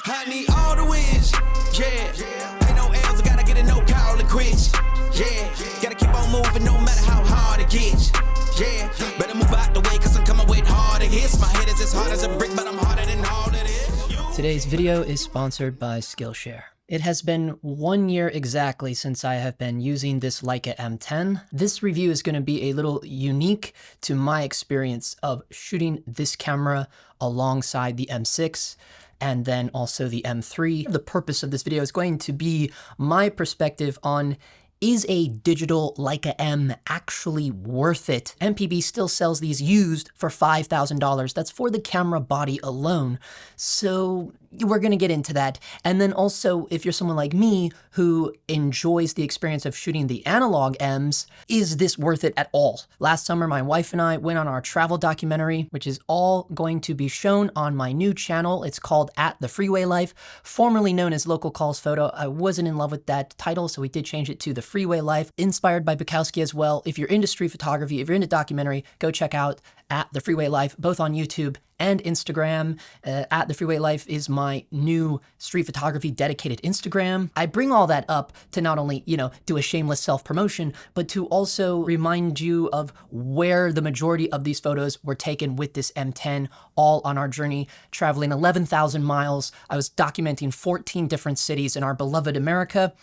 I need all the wins, yeah. Ain't no L's, I gotta get a no call and quits, yeah. Gotta keep on moving no matter how hard it gets, yeah. Better move out the way cause I'm coming with harder hits. My head is as hard as a brick, but I'm harder than all of this. Today's video is sponsored by Skillshare. It has been 1 year exactly since I have been using this Leica M10. This review is going to be a little unique to my experience of shooting this camera alongside the M6 and then also the M3. The purpose of this video is going to be my perspective on, is a digital Leica M actually worth it? MPB still sells these used for $5,000. That's for the camera body alone. So we're gonna get into that. And then also, if you're someone like me who enjoys the experience of shooting the analog M's, is this worth it at all? Last summer, my wife and I went on our travel documentary, which is all going to be shown on my new channel. It's called At the Freeway Life, formerly known as Local Calls Photo. I wasn't in love with that title, so we did change it to The Freeway Life, inspired by Bukowski as well. If you're into street photography, if you're into documentary, go check out At the Freeway Life, both on YouTube and Instagram. At the Freeway Life is my new street photography dedicated Instagram. I bring all that up to not only, do a shameless self-promotion, but to also remind you of where the majority of these photos were taken with this M10, all on our journey, traveling 11,000 miles. I was documenting 14 different cities in our beloved America.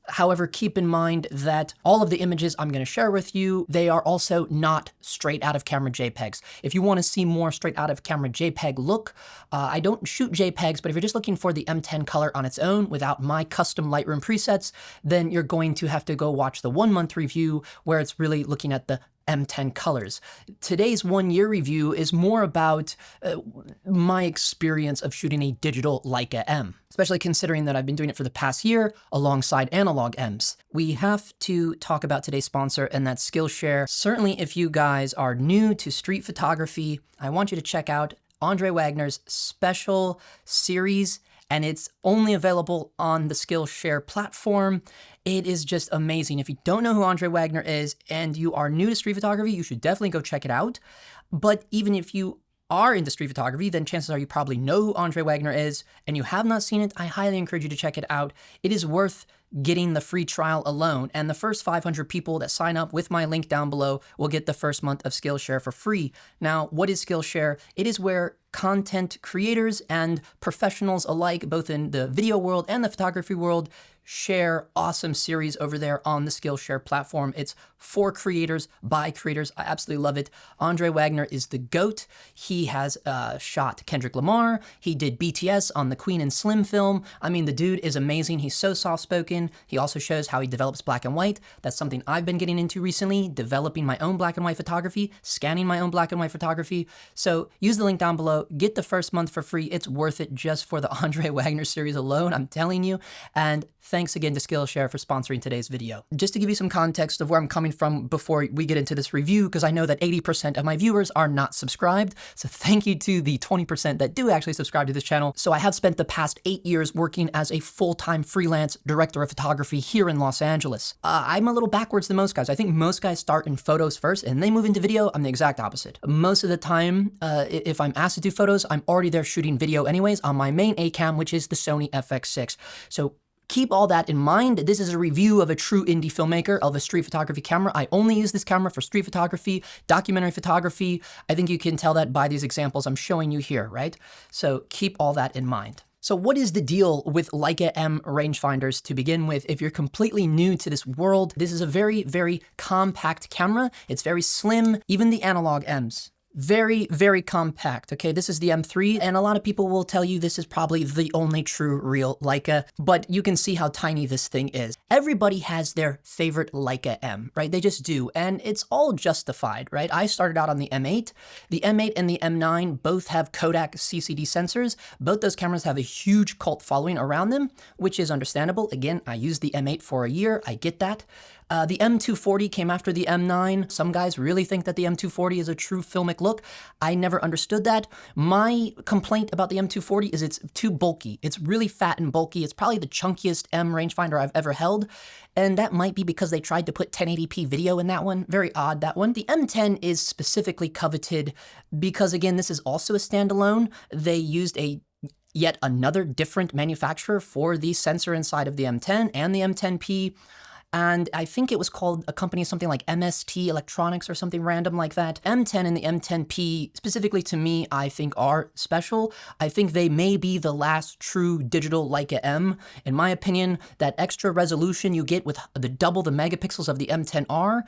However, keep in mind that all of the images I'm going to share with you, they are also not straight out of camera JPEGs. If you want to see more straight out of camera JPEG look, I don't shoot JPEGs, but if you're just looking for the M10 color on its own without my custom Lightroom presets, then you're going to have to go watch the 1 month review where it's really looking at the M10 colors. Today's 1 year review is more about my experience of shooting a digital Leica M, especially considering that I've been doing it for the past year alongside analog M's. We have to talk about today's sponsor, and that's Skillshare. Certainly, if you guys are new to street photography, I want you to check out Andre Wagner's special series, and it's only available on the Skillshare platform. It is just amazing. If you don't know who Andre Wagner is and you are new to street photography, you should definitely go check it out. But even if you are into street photography, then chances are you probably know who Andre Wagner is, and you have not seen it, I highly encourage you to check it out. It is worth getting the free trial alone, and the first 500 people that sign up with my link down below will get the first month of Skillshare for free. Now, what is Skillshare? It is where content creators and professionals alike, both in the video world and the photography world, share awesome series over there on the Skillshare platform. It's for creators, by creators. I absolutely love it. Andre Wagner is the GOAT. He has shot Kendrick Lamar. He did BTS on the Queen and Slim film. I mean, the dude is amazing. He's so soft-spoken. He also shows how he develops black and white. That's something I've been getting into recently, developing my own black and white photography, scanning my own black and white photography. So use the link down below. Get the first month for free. It's worth it just for the Andre Wagner series alone, I'm telling you. And thanks again to Skillshare for sponsoring today's video. Just to give you some context of where I'm coming from before we get into this review, because I know that 80% of my viewers are not subscribed. So thank you to the 20% that do actually subscribe to this channel. So I have spent the past 8 years working as a full-time freelance director of photography here in Los Angeles. I'm a little backwards than most guys. I think most guys start in photos first and they move into video. I'm the exact opposite. Most of the time, if I'm asked to do photos, I'm already there shooting video anyways on my main A cam, which is the Sony FX6. So keep all that in mind. This is a review of a true indie filmmaker of a street photography camera. I only use this camera for street photography, documentary photography. I think you can tell that by these examples I'm showing you here, right? So keep all that in mind. So what is the deal with Leica M rangefinders to begin with? If you're completely new to this world, this is a very, very compact camera. It's very slim, even the analog M's. Very, very compact, okay? This is the M3, and a lot of people will tell you this is probably the only true real Leica, but you can see how tiny this thing is. Everybody has their favorite Leica M, right? They just do, and it's all justified, right? I started out on the M8. The M8 and the M9 both have Kodak CCD sensors. Both those cameras have a huge cult following around them, which is understandable. Again, I used the M8 for a year. I get that. The M240 came after the M9. Some guys really think that the M240 is a true filmic look. I never understood that. My complaint about the M240 is it's too bulky. It's really fat and bulky. It's probably the chunkiest M rangefinder I've ever held. And that might be because they tried to put 1080p video in that one. Very odd, that one. The M10 is specifically coveted because, again, this is also a standalone. They used a yet another different manufacturer for the sensor inside of the M10 and the M10P. And I think it was called a company something like MST Electronics or something random like that. M10 and the M10P, specifically to me, I think are special. I think they may be the last true digital Leica M. In my opinion, that extra resolution you get with the double the megapixels of the M10R,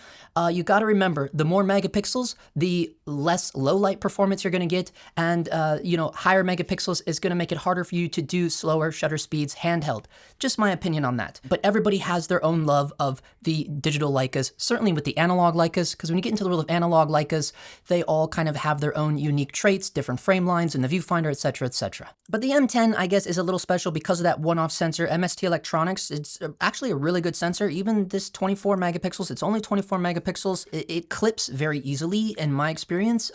you gotta remember, the more megapixels, the less low light performance you're gonna get, and higher megapixels is gonna make it harder for you to do slower shutter speeds handheld. Just my opinion on that. But everybody has their own love of the digital Leicas, certainly with the analog Leicas, because when you get into the world of analog Leicas, they all kind of have their own unique traits, different frame lines in the viewfinder, etc., etc. But the M10, I guess, is a little special because of that one-off sensor, MST Electronics. It's actually a really good sensor. Even this 24 megapixels, it's only 24 megapixels. It clips very easily, in my experience.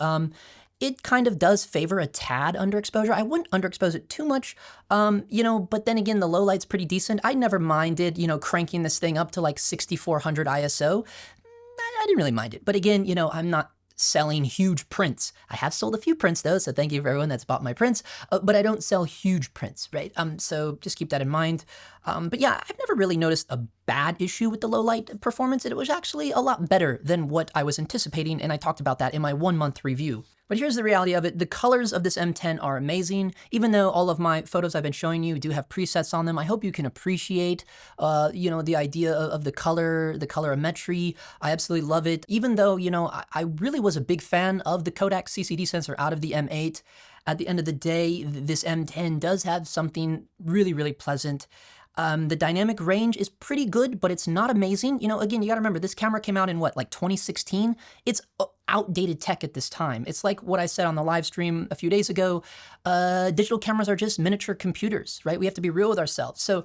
It kind of does favor a tad underexposure. I wouldn't underexpose it too much, but then again, the low light's pretty decent. I never minded, cranking this thing up to like 6400 ISO. I didn't really mind it. But again, I'm not selling huge prints. I have sold a few prints though, so thank you for everyone that's bought my prints, but I don't sell huge prints, right? So just keep that in mind. But yeah, I've never really noticed a bad issue with the low light performance. It was actually a lot better than what I was anticipating, and I talked about that in my 1-month review. But here's the reality of it. The colors of this M10 are amazing. Even though all of my photos I've been showing you do have presets on them, I hope you can appreciate, the idea of the colorimetry. I absolutely love it. Even though, I really was a big fan of the Kodak CCD sensor out of the M8. At the end of the day, this M10 does have something really, really pleasant. The dynamic range is pretty good, but it's not amazing. Again, you gotta remember, this camera came out in what, like 2016? It's outdated tech at this time. It's like what I said on the live stream a few days ago. Digital cameras are just miniature computers, right? We have to be real with ourselves. So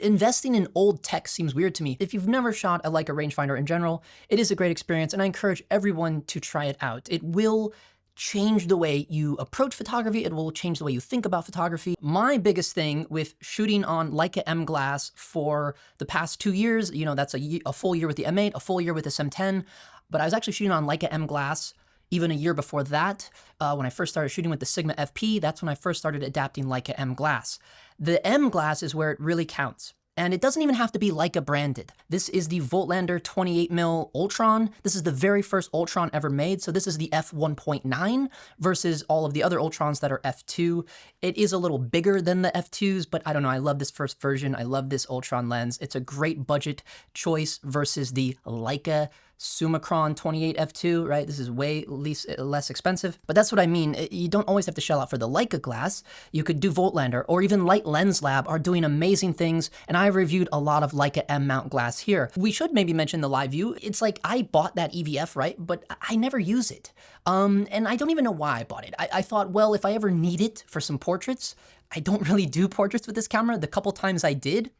investing in old tech seems weird to me. If you've never shot a Leica rangefinder in general, it is a great experience, and I encourage everyone to try it out. It will change the way you approach photography. It will change the way you think about photography. My biggest thing with shooting on Leica M glass for the past 2 years, that's a full year with the M8, a full year with this M10, but I was actually shooting on Leica M glass even a year before that. When I first started shooting with the Sigma FP, that's when I first started adapting Leica M glass. The M glass is where it really counts. And it doesn't even have to be Leica branded. This is the Voltlander 28mm Ultron. This is the very first Ultron ever made. So this is the f1.9 versus all of the other Ultrons that are f2. It is a little bigger than the f2s, but I don't know. I love this first version. I love this Ultron lens. It's a great budget choice versus the Leica Summicron 28 f2, right? This is way less expensive, but that's what I mean. You don't always have to shell out for the Leica glass. You could do Voltlander, or even Light Lens Lab are doing amazing things, and I've reviewed a lot of Leica M mount glass here. We should maybe mention the live view. It's like I bought that EVF, right? But I never use it. And I don't even know why I bought it. I thought, well, if I ever need it for some portraits, I don't really do portraits with this camera. The couple times I did,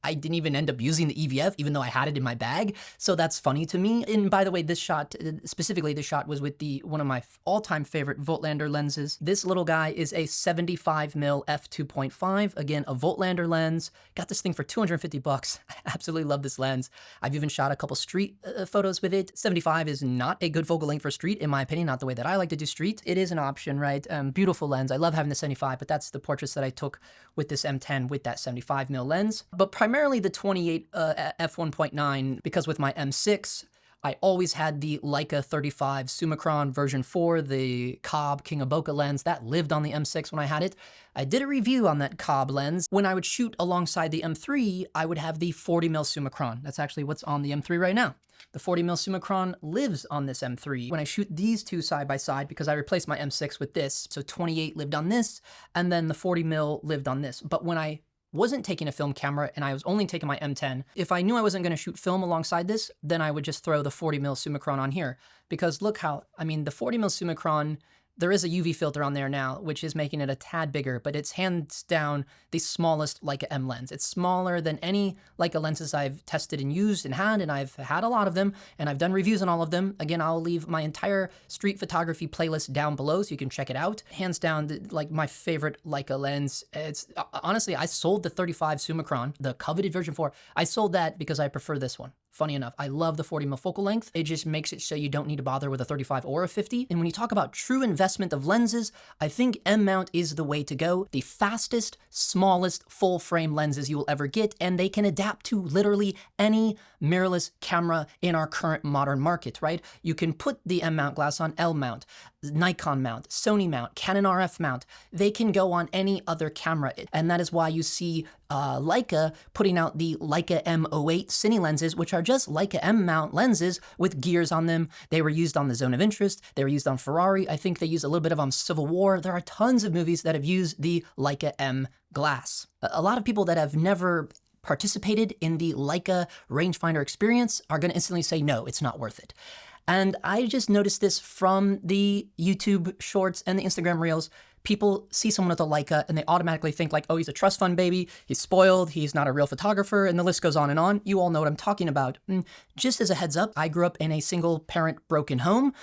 I didn't even end up using the EVF, even though I had it in my bag. So that's funny to me. And by the way, this shot, specifically this shot was with one of my all-time favorite Voltlander lenses. This little guy is a 75mm f2.5. Again, a Voltlander lens. Got this thing for 250 bucks. I absolutely love this lens. I've even shot a couple street photos with it. 75 is not a good focal length for street, in my opinion, not the way that I like to do street. It is an option, right? Beautiful lens. I love having the 75, but that's the portraits that I took with this M10 with that 75mm lens. But primarily the 28 f1.9, because with my M6, I always had the Leica 35 Summicron version 4, the Cobb King of Bokeh lens that lived on the M6 when I had it. I did a review on that Cobb lens. When I would shoot alongside the M3, I would have the 40mm Summicron. That's actually what's on the M3 right now. The 40mm Summicron lives on this M3. When I shoot these two side by side, because I replaced my M6 with this, so 28 lived on this, and then the 40mm lived on this. But when I wasn't taking a film camera and I was only taking my M10, if I knew I wasn't going to shoot film alongside this, then I would just throw the 40mm Summicron on here. Because look how, the 40mm Summicron, there is a UV filter on there now, which is making it a tad bigger, but it's hands down the smallest Leica M lens. It's smaller than any Leica lenses I've tested and used and had, and I've had a lot of them, and I've done reviews on all of them. Again, I'll leave my entire street photography playlist down below so you can check it out. Hands down, like my favorite Leica lens. It's honestly, I sold the 35 Summicron, the coveted version 4. I sold that because I prefer this one. funny enough. I love the 40mm focal length. It just makes it so you don't need to bother with a 35 or a 50. And when you talk about true investment of lenses, I think M mount is the way to go. The fastest, smallest full frame lenses you will ever get, and they can adapt to literally any mirrorless camera in our current modern market, right? You can put the M mount glass on L mount, Nikon mount, Sony mount, Canon RF mount. They can go on any other camera. And that is why you see Leica putting out the Leica M08 cine lenses, which are just Leica M mount lenses with gears on them. They were used on The Zone of Interest. They were used on Ferrari. I think they used a little bit of on Civil War. There are tons of movies that have used the Leica M glass. A lot of people that have never participated in the Leica rangefinder experience are going to instantly say, no, it's not worth it. And I just noticed this from the YouTube shorts and the Instagram reels. People see someone with a Leica and they automatically think like, oh, he's a trust fund baby, he's spoiled, he's not a real photographer, and the list goes on and on. You all know what I'm talking about. Just as a heads up, I grew up in a single parent broken home.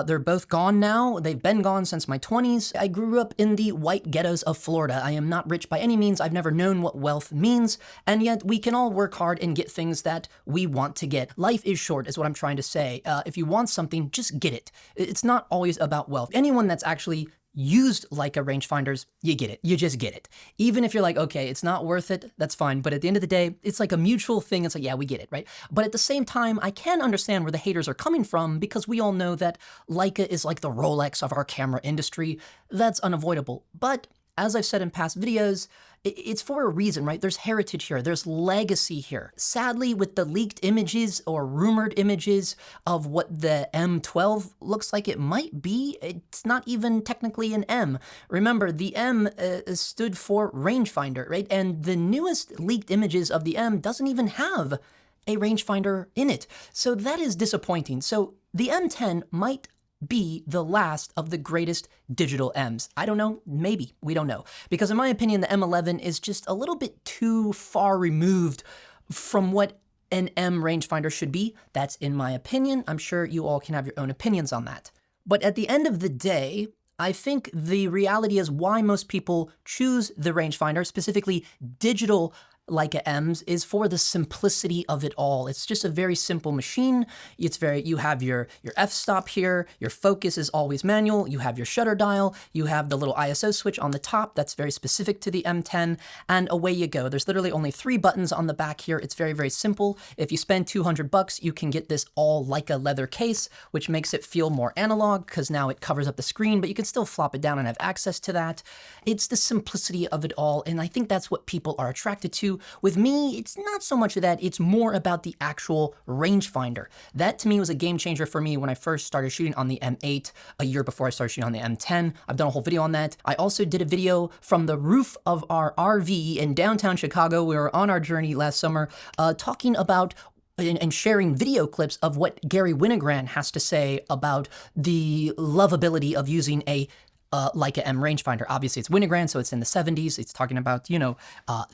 They're both gone now. They've been gone since my 20s. I grew up in the white ghettos of Florida. I am not rich by any means. I've never known what wealth means. And yet we can all work hard and get things that we want to get. Life is short is what I'm trying to say. If you want something, just get it. It's not always about wealth. Anyone that's actually used Leica rangefinders, you get it. You just get it. Even if you're like, okay, it's not worth it, that's fine. But at the end of the day, it's like a mutual thing. It's like, yeah, we get it, right? But at the same time, I can understand where the haters are coming from because we all know that Leica is like the Rolex of our camera industry. That's unavoidable. But as I've said in past videos, it's for a reason, right? There's heritage here. There's legacy here. Sadly, with the leaked images or rumored images of what the M12 looks like it might be, it's not even technically an M. Remember, the M stood for rangefinder, right? And the newest leaked images of the M doesn't even have a rangefinder in it. So that is disappointing. So the M10 might be the last of the greatest digital M's. I don't know, maybe, we don't know. Because in my opinion, the M11 is just a little bit too far removed from what an M rangefinder should be. That's in my opinion. I'm sure you all can have your own opinions on that. But at the end of the day, I think the reality is why most people choose the rangefinder, specifically digital Leica M's, is for the simplicity of it all. It's just a very simple machine. You have your f-stop here, your focus is always manual, you have your shutter dial, you have the little ISO switch on the top that's very specific to the M10, and away you go. There's literally only 3 buttons on the back here. It's very, very simple. If you spend $200, you can get this all Leica leather case, which makes it feel more analog because now it covers up the screen, but you can still flop it down and have access to that. It's the simplicity of it all, and I think that's what people are attracted to. With me, it's not so much of that, it's more about the actual rangefinder. That to me was a game changer for me when I first started shooting on the M8 a year before I started shooting on the M10. I've done a whole video on that. I also did a video from the roof of our RV in downtown Chicago. We were on our journey last summer talking about and sharing video clips of what Gary Winogrand has to say about the lovability of using a Leica M rangefinder. Obviously it's Winogrand, so it's in the 70s. It's talking about, you know,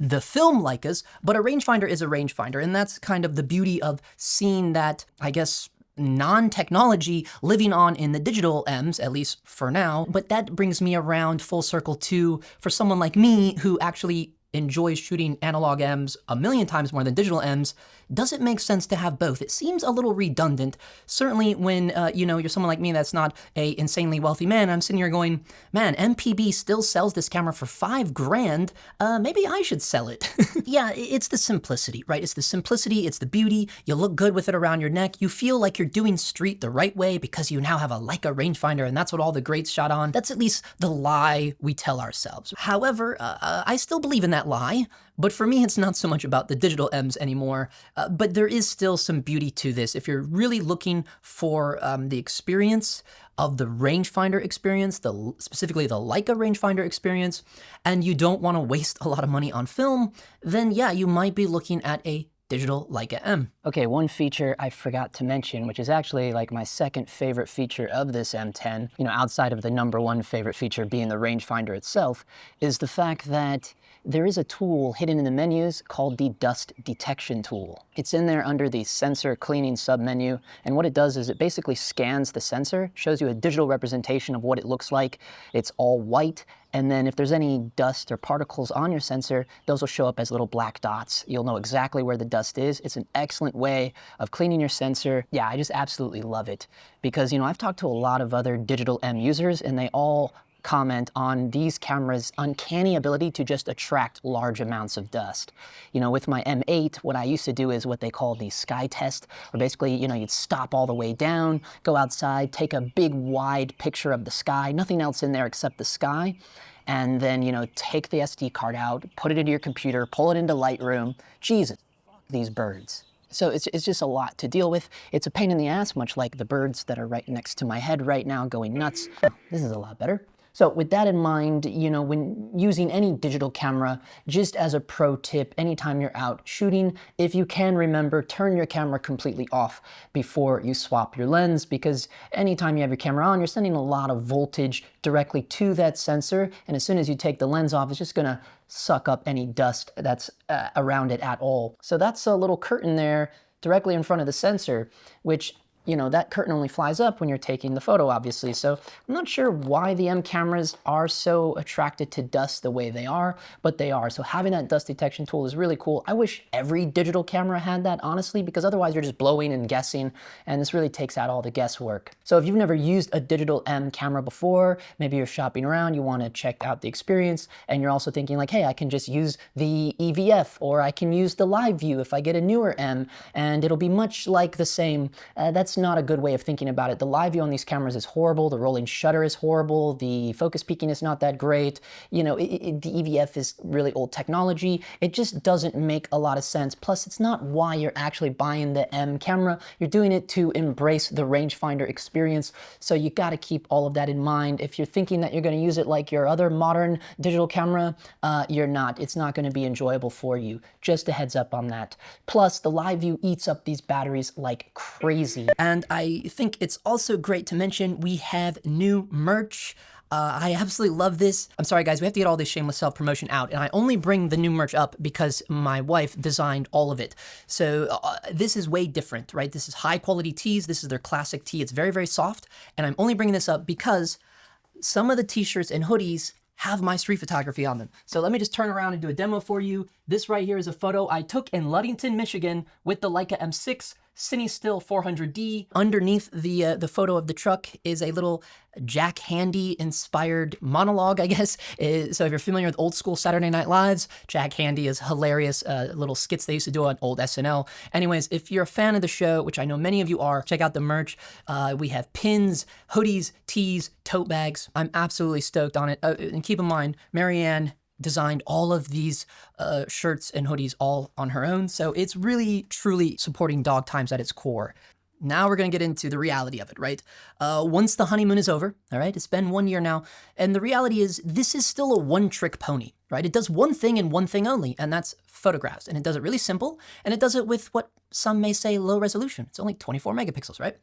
the film Leicas, but a rangefinder is a rangefinder. And that's kind of the beauty of seeing that, I guess, non-technology living on in the digital M's, at least for now. But that brings me around full circle to, for someone like me who actually enjoys shooting analog M's a million times more than digital M's, does it make sense to have both? It seems a little redundant. Certainly when, you know, you're someone like me that's not a insanely wealthy man, I'm sitting here going, man, MPB still sells this camera for $5,000. Maybe I should sell it. Yeah, it's the simplicity, right? It's the simplicity, it's the beauty. You look good with it around your neck. You feel like you're doing street the right way because you now have a Leica rangefinder and that's what all the greats shot on. That's at least the lie we tell ourselves. However, I still believe in that lie, but for me, it's not so much about the digital M's anymore, but there is still some beauty to this. If you're really looking for the experience of the rangefinder experience, specifically the Leica rangefinder experience, and you don't want to waste a lot of money on film, then yeah, you might be looking at a digital Leica M. Okay, one feature I forgot to mention, which is actually like my second favorite feature of this M10, you know, outside of the #1 favorite feature being the rangefinder itself, is the fact that there is a tool hidden in the menus called the dust detection tool. It's in there under the sensor cleaning submenu, and what it does is it basically scans the sensor, shows you a digital representation of what it looks like. It's all white, And then if there's any dust or particles on your sensor, those will show up as little black dots. You'll know exactly where the dust is. It's an excellent way of cleaning your sensor. Yeah, I just absolutely love it because, you know, I've talked to a lot of other digital M users and they all comment on these cameras' uncanny ability to just attract large amounts of dust. You know, with my M8, what I used to do is what they call the sky test, where basically, you know, you'd stop all the way down, go outside, take a big wide picture of the sky, nothing else in there except the sky, and then, you know, take the SD card out, put it into your computer, pull it into Lightroom. Jesus, these birds. So it's just a lot to deal with. It's a pain in the ass, much like the birds that are right next to my head right now going nuts. Oh, this is a lot better. So with that in mind, you know, when using any digital camera, just as a pro tip, anytime you're out shooting, if you can remember, turn your camera completely off before you swap your lens, because anytime you have your camera on, you're sending a lot of voltage directly to that sensor. And as soon as you take the lens off, it's just gonna suck up any dust that's around it at all. So that's a little curtain there directly in front of the sensor, which, you know, that curtain only flies up when you're taking the photo, obviously. So I'm not sure why the M cameras are so attracted to dust the way they are, but they are. So having that dust detection tool is really cool. I wish every digital camera had that, honestly, because otherwise you're just blowing and guessing, and this really takes out all the guesswork. So if you've never used a digital M camera before, maybe you're shopping around, you want to check out the experience, and you're also thinking like, hey, I can just use the EVF, or I can use the live view if I get a newer M, and it'll be much like the same. That's not a good way of thinking about it. The live view on these cameras is horrible. The rolling shutter is horrible. The focus peaking is not that great. You know, the EVF is really old technology. It just doesn't make a lot of sense. Plus, it's not why you're actually buying the M camera. You're doing it to embrace the rangefinder experience. So you got to keep all of that in mind. If you're thinking that you're going to use it like your other modern digital camera, you're not. It's not going to be enjoyable for you. Just a heads up on that. Plus, the live view eats up these batteries like crazy. And I think it's also great to mention we have new merch. I absolutely love this. I'm sorry guys, we have to get all this shameless self-promotion out, and I only bring the new merch up because my wife designed all of it. So this is way different, right? This is high quality tees. This is their classic tee. It's very, very soft. And I'm only bringing this up because some of the t-shirts and hoodies have my street photography on them. So let me just turn around and do a demo for you. This right here is a photo I took in Ludington, Michigan with the Leica M6 Cine Still 400D. Underneath the photo of the truck is a little Jack Handy inspired monologue, I guess. So if you're familiar with old school Saturday Night Lives, Jack Handy is hilarious, little skits they used to do on old SNL. Anyways, if you're a fan of the show, which I know many of you are, check out the merch. We have pins, hoodies, tees, tote bags. I'm absolutely stoked on it. And keep in mind, Marianne designed all of these shirts and hoodies all on her own. So it's really, truly supporting DOGTIMES at its core. Now we're going to get into the reality of it, right? Once the honeymoon is over, all right, it's been 1 year now, and the reality is this is still a one-trick pony, right? It does one thing and one thing only, and that's photographs. And it does it really simple, and it does it with what some may say low resolution. It's only 24 megapixels, right?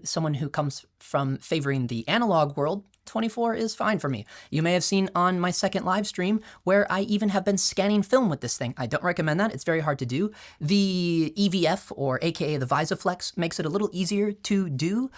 Someone who comes from favoring the analog world, 24 is fine for me. You may have seen on my second live stream where I even have been scanning film with this thing. I don't recommend that. It's very hard to do. The EVF, or AKA the VisaFlex, makes it a little easier to do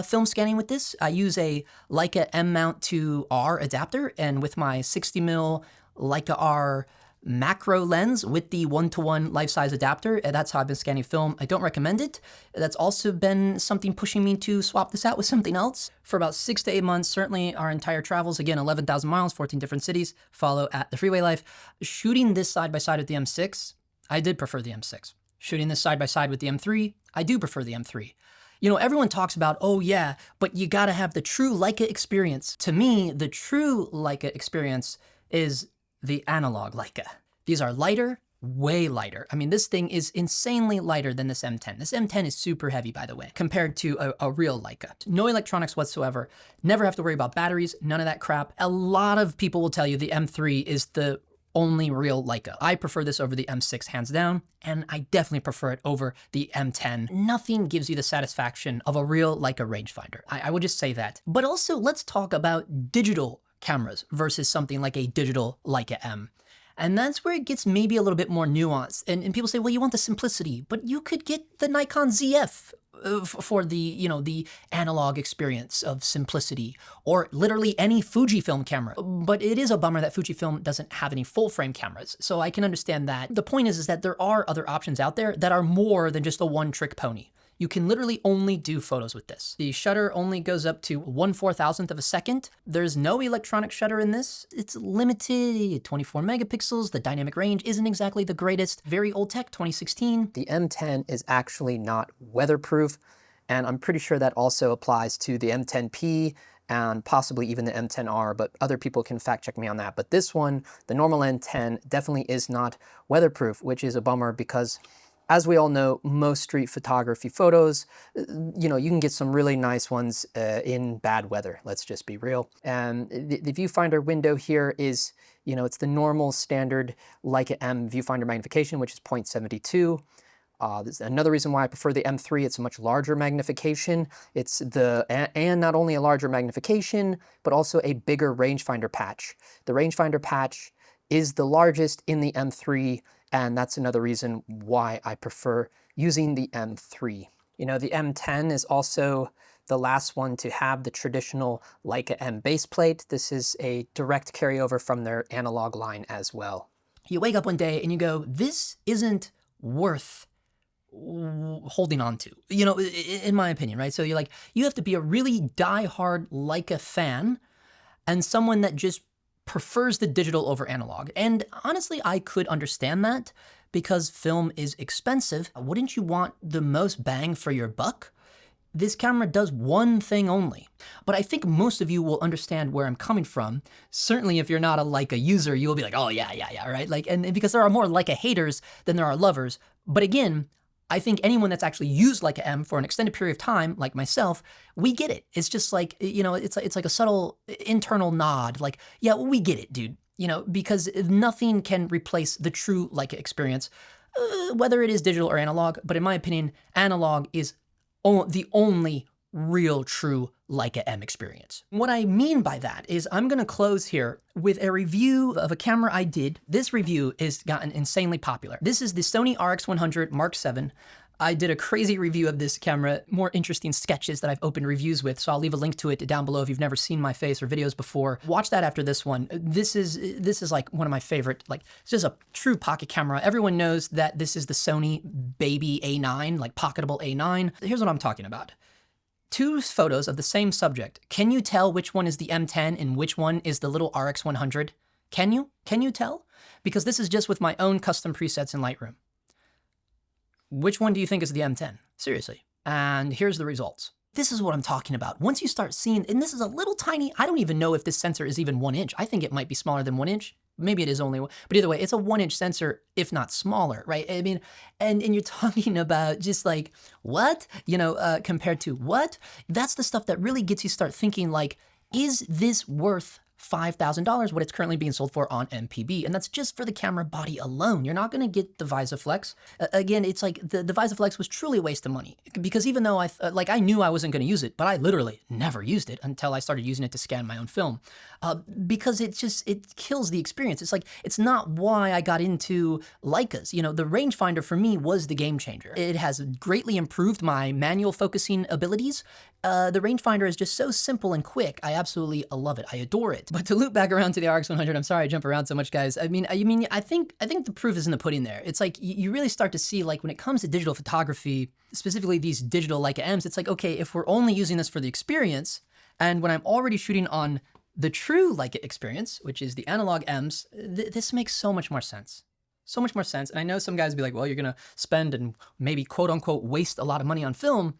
film scanning with this. I use a Leica M mount to R adapter, and with my 60mm Leica R macro lens with the 1:1 life-size adapter, and that's how I've been scanning film. I don't recommend it. That's also been something pushing me to swap this out with something else. For about 6 to 8 months, certainly our entire travels, again, 11,000 miles, 14 different cities, follow at The Freeway Life. Shooting this side by side with the M6, I did prefer the M6. Shooting this side by side with the M3, I do prefer the M3. You know, everyone talks about, oh yeah, but you gotta have the true Leica experience. To me, the true Leica experience is the analog Leica. These are lighter, way lighter. I mean, this thing is insanely lighter than this M10. This M10 is super heavy, by the way, compared to a real Leica. No electronics whatsoever. Never have to worry about batteries, none of that crap. A lot of people will tell you the M3 is the only real Leica. I prefer this over the M6 hands down, and I definitely prefer it over the M10. Nothing gives you the satisfaction of a real Leica rangefinder. I would just say that. But also, let's talk about digital cameras versus something like a digital Leica M. And that's where it gets maybe a little bit more nuanced. And people say, well, you want the simplicity, but you could get the Nikon ZF for the, the analog experience of simplicity, or literally any Fujifilm camera. But it is a bummer that Fujifilm doesn't have any full frame cameras. So I can understand that. The point is that there are other options out there that are more than just a one-trick pony. You can literally only do photos with this. The shutter only goes up to 1/4000th of a second. There's no electronic shutter in this. It's limited, 24 megapixels. The dynamic range isn't exactly the greatest. Very old tech, 2016. The M10 is actually not weatherproof, and I'm pretty sure that also applies to the M10P and possibly even the M10R, but other people can fact check me on that. But this one, the normal M10, definitely is not weatherproof, which is a bummer because, as we all know, most street photography photos, you can get some really nice ones in bad weather, let's just be real. And the viewfinder window here is, it's the normal standard Leica M viewfinder magnification, which is 0.72. There's another reason why I prefer the M3. It's a much larger magnification. It's and not only a larger magnification, but also a bigger rangefinder patch. The rangefinder patch is the largest in the M3, and that's another reason why I prefer using the M3. The M10 is also the last one to have the traditional Leica M base plate. This is a direct carryover from their analog line as well. You wake up one day and you go, this isn't worth holding on to, in my opinion, right? So you're like, you have to be a really die-hard Leica fan and someone that just prefers the digital over analog. And honestly, I could understand that because film is expensive. Wouldn't you want the most bang for your buck? This camera does one thing only. But I think most of you will understand where I'm coming from. Certainly if you're not a Leica user, you will be like, oh yeah, right? And because there are more Leica haters than there are lovers. But again, I think anyone that's actually used Leica M for an extended period of time, like myself, we get it. It's just like, it's like a subtle internal nod, like, yeah, we get it, dude. Because nothing can replace the true Leica experience, whether it is digital or analog. But in my opinion, analog is the only real true Leica M experience. What I mean by that is I'm gonna close here with a review of a camera I did. This review has gotten insanely popular. This is the Sony RX100 Mark VII. I did a crazy review of this camera, more interesting sketches that I've opened reviews with, so I'll leave a link to it down below if you've never seen my face or videos before. Watch that after this one. This is like one of my favorite, it's just a true pocket camera. Everyone knows that this is the Sony baby A9, like pocketable A9. Here's what I'm talking about. Two photos of the same subject. Can you tell which one is the M10 and which one is the little RX100? Can you? Can you tell? Because this is just with my own custom presets in Lightroom. Which one do you think is the M10? Seriously. And here's the results. This is what I'm talking about. Once you start seeing, and this is a little tiny, I don't even know if this sensor is even 1 inch. I think it might be smaller than 1 inch. Maybe it is only one, but either way, it's a 1 inch sensor, if not smaller, right? I mean, and you're talking about just like, what? Compared to what? That's the stuff that really gets you start thinking like, is this worth $5,000, what it's currently being sold for on MPB? And that's just for the camera body alone. You're not gonna get the VisaFlex. Again, it's like the VisaFlex was truly a waste of money because even though I knew I wasn't gonna use it, but I literally never used it until I started using it to scan my own film. Because it kills the experience. It's like, it's not why I got into Leicas. The rangefinder for me was the game changer. It has greatly improved my manual focusing abilities. The rangefinder is just so simple and quick. I absolutely love it. I adore it. But to loop back around to the RX100, I'm sorry I jump around so much, guys. I think the proof is in the pudding there. It's like you really start to see, like, when it comes to digital photography, specifically these digital Leica M's, it's like, okay, if we're only using this for the experience, and when I'm already shooting on the true Leica experience, which is the analog M's, this makes so much more sense. So much more sense. And I know some guys be like, well, you're gonna spend and maybe quote unquote waste a lot of money on film.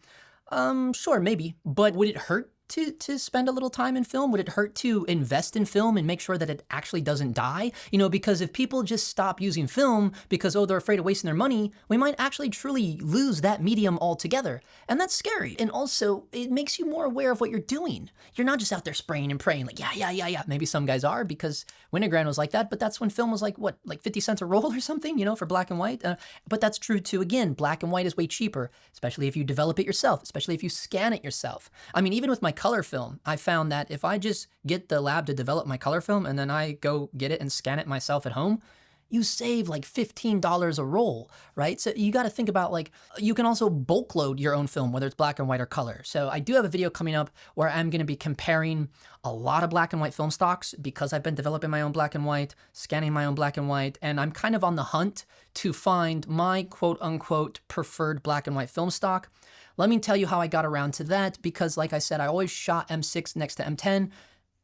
Sure, maybe, but would it hurt to spend a little time in film? Would it hurt to invest in film and make sure that it actually doesn't die? Because if people just stop using film because, they're afraid of wasting their money, we might actually truly lose that medium altogether. And that's scary. And also, it makes you more aware of what you're doing. You're not just out there spraying and praying like, yeah. Maybe some guys are because Winogrand was like that, but that's when film was like, what, like 50 cents a roll or something, for black and white? But that's true too. Again, black and white is way cheaper, especially if you develop it yourself, especially if you scan it yourself. I mean, even with my color film, I found that if I just get the lab to develop my color film and then I go get it and scan it myself at home, you save like $15 a roll, right? So you got to think about like, you can also bulk load your own film, whether it's black and white or color. So I do have a video coming up where I'm going to be comparing a lot of black and white film stocks because I've been developing my own black and white, scanning my own black and white, and I'm kind of on the hunt to find my quote unquote preferred black and white film stock. Let me tell you how I got around to that, because like I said, I always shot M6 next to M10,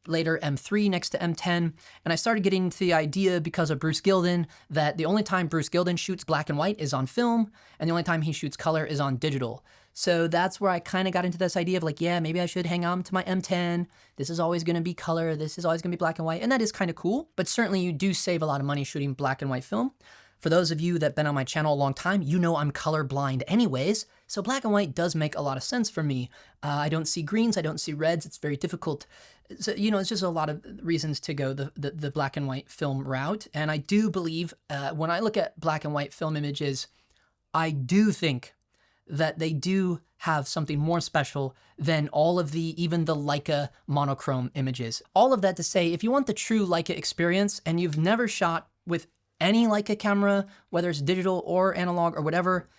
later M3 next to M10, and I started getting into the idea because of Bruce Gilden that the only time Bruce Gilden shoots black and white is on film, and the only time he shoots color is on digital. So that's where I kind of got into this idea of like, yeah, maybe I should hang on to my M10. This is always going to be color. This is always going to be black and white, and that is kind of cool, but certainly you do save a lot of money shooting black and white film. For those of you that have been on my channel a long time, you know I'm colorblind anyways, so black and white does make a lot of sense for me. I don't see greens, I don't see reds, it's very difficult. So, you know, it's just a lot of reasons to go the black and white film route. And I do believe when I look at black and white film images, I do think that they do have something more special than all of even the Leica monochrome images. All of that to say, if you want the true Leica experience and you've never shot with any Leica camera, whether it's digital or analog or whatever,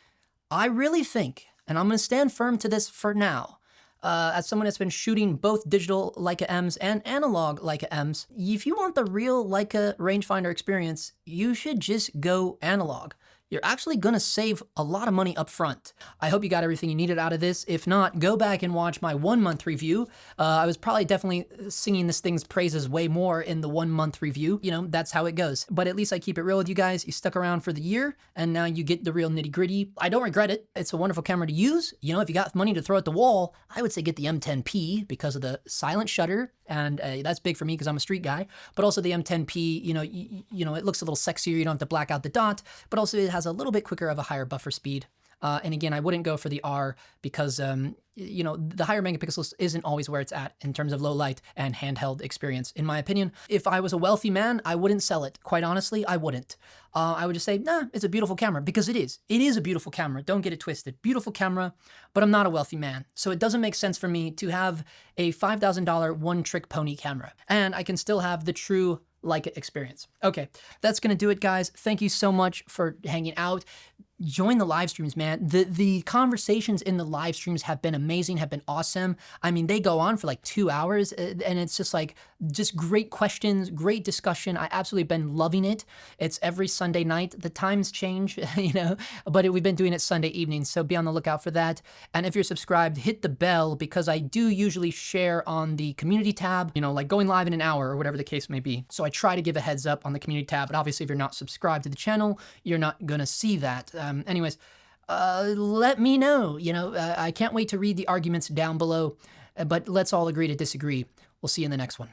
I really think, and I'm going to stand firm to this for now, as someone that's been shooting both digital Leica Ms and analog Leica Ms, if you want the real Leica rangefinder experience, you should just go analog. You're actually gonna save a lot of money up front. I hope you got everything you needed out of this. If not, go back and watch my 1 month review. I was probably definitely singing this thing's praises way more in the 1 month review. You know, that's how it goes. But at least I keep it real with you guys. You stuck around for the year and now you get the real nitty gritty. I don't regret it. It's a wonderful camera to use. You know, if you got money to throw at the wall, I would say get the M10P because of the silent shutter. And that's big for me because I'm a street guy, but also the M10P, you know, it looks a little sexier. You don't have to black out the dot, but also it has a little bit quicker of a higher buffer speed. And again, I wouldn't go for the R because, you know, the higher megapixels isn't always where it's at in terms of low light and handheld experience, in my opinion. If I was a wealthy man, I wouldn't sell it. Quite honestly, I wouldn't. I would just say, nah, it's a beautiful camera, because it is. It is a beautiful camera. Don't get it twisted. Beautiful camera, but I'm not a wealthy man. So it doesn't make sense for me to have a $5,000 one-trick pony camera. And I can still have the true Leica experience. Okay, that's gonna do it, guys. Thank you so much for hanging out. Join the live streams, man. The conversations in the live streams have been amazing, have been awesome. I mean, they go on for like 2 hours and it's just like, just great questions, great discussion. I absolutely been loving it. It's every Sunday night. The times change, you know, but we've been doing it Sunday evenings, so be on the lookout for that. And if you're subscribed, hit the bell, because I do usually share on the community tab, you know, like going live in an hour or whatever the case may be. So I try to give a heads up on the community tab, but obviously if you're not subscribed to the channel, you're not gonna see that. Anyways, let me know, you know, I can't wait to read the arguments down below, but let's all agree to disagree. We'll see you in the next one.